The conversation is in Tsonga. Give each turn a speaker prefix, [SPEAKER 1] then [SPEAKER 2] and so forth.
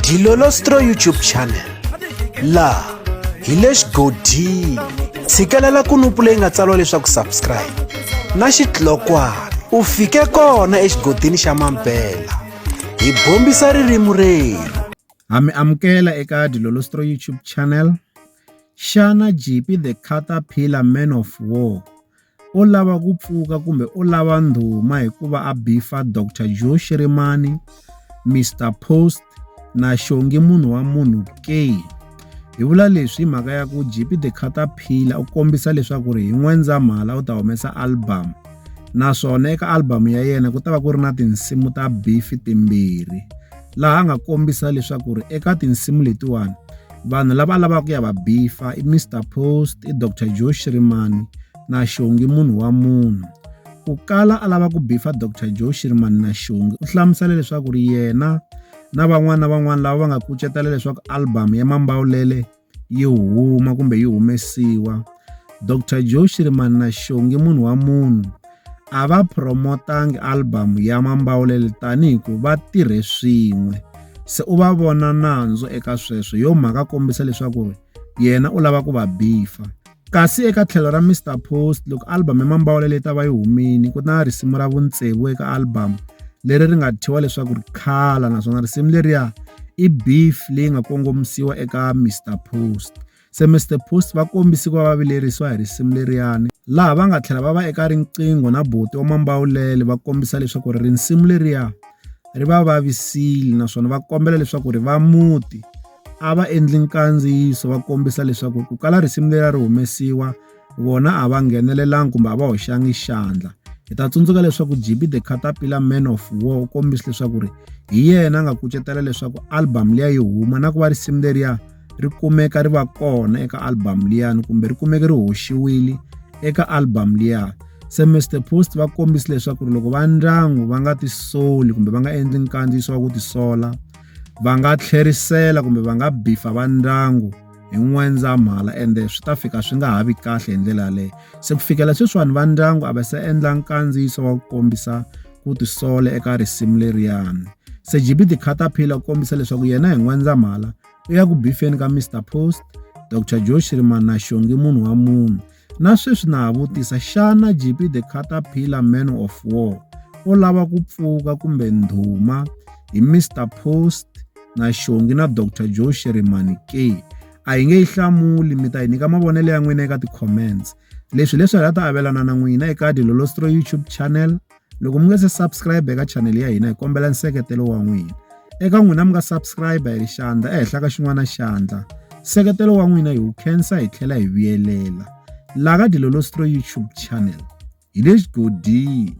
[SPEAKER 1] Dilolostro YouTube channel laha hi le xigodini tshikelela kunupu leyi nga tsariwa leswaku subscribe na xitlokwana u fike kona exigodini xa Mampela hi bombisa ririmi rero.
[SPEAKER 2] Ha mi amukela eka Dilolostro YouTube channel. Xana JP the Caterpillar Man of War u lava ku pfuka kumbe u lava ndhuma hikuva a bifa Dr. Joe Shirimani, Mr. Post na Shongi munhu wa munhu ke? Hi vula leswi hi mhaka ya ku JP the Caterpillar u kombisa leswaku hi N'wendzamhala u ta humesa album, naswona eka album ya yena ku ta va ku ri na tinsimu ta beef timbirhi, laha a nga kombisa leswaku eka tinsimu letiwani vanhu lava lavaka ku ya va bifa i Mr. Post, i Dr. Joe Shirimani na Shongi munhu wa munhu. Ku kala a lava ku bifa Dr. Joe Shirimani na Shongi u hlamusela leswaku yena na van'wana lava va nga kucetela leswaku album ya Mambawulele yi huma kumbe yi humesiwa. Dr. Joe Shirimani na Shongi munhu wa munhu a va promotangi album ya Mambawulele tanihi ku va tirhe swin'we, se u va vona nandzu eka sweswo yo mhaka kombisa leswaku yena u lava ku va bifa. Kasi eka tlhelo ra Mr. Post, loko album ya Mambawulele ta va yi humini ku na risimu ra vutsevu eka album leri ri nga thyiwa leswaku khala, naswona risimu leriya i beef leyi nga kongomisiwa eka Mr. Post. Se Mr. Post va kombisi ku va vilerisiwa hi risimu leriyani, laha va nga tlhela va va eka riqingho na buti wa Mambawulele va kombisa leswaku risimu leriya ri va vavisile, naswona va kombela leswaku va muti a va endli nkandziyiso va kombisa leswaku ku kala risimu leriya ri humesiwa vona a va nghenelelangi kumbe a va hoxangi xandla. Hi ta tsundzuka leswaku JP the Caterpillar Man of War u kombisa leswaku hi yena a nga kucetela leswaku album liya yi huma na ku va risimu leriya ri kumeka ri va kona eka album liyani kumbe ri kumeka ri hoxiwile eka album liya. Se Mr. Post va kombisa leswaku loko va ndyangu va nga tisoli kumbe va nga endli nkandziyiso wa ku tisola, va nga tlherisela kumbe va nga bifa va ndyangu hi N'wendzamhala, ende swi ta fika swi nga ha vi kahle hi ndlela yaleyo. Se ku fikela sweswiwani va ndyangu a va se endla nkandziyiso wa ku kombisa ku tisola eka risimu leriyani. Se JP the Caterpillar u kombisa leswaku yena hi N'wendzamhala u ya ku bifeni ka Mr. Post, Dr. Joe Shirimani na Shongi munhu wa munhu. Na sweswi na ha vutisa, xana JP the Caterpillar Man of War u lava ku pfuka kumbe ndhuma hi Mr. Post na Shongi na Dr. Joe Shirimani ke? A hi nge yi hlamuli, mi ta hi nyika mavonelo ya n'wina eka ti-comments. Leswi hi ta avelana na n'wina eka Dilolostro YouTube channel. Loko mi nga se subscribe eka channel ya hina hi kombela nseketelo wa n'wina. Eka n'wina mi nga subscribe hi xandla ehenhla ka xin'wana xandla, nseketelo wa n'wina hi wu khensa hi tlhela hi vuyelela. Laha ka Dilolostro YouTube channel hi le xigodini.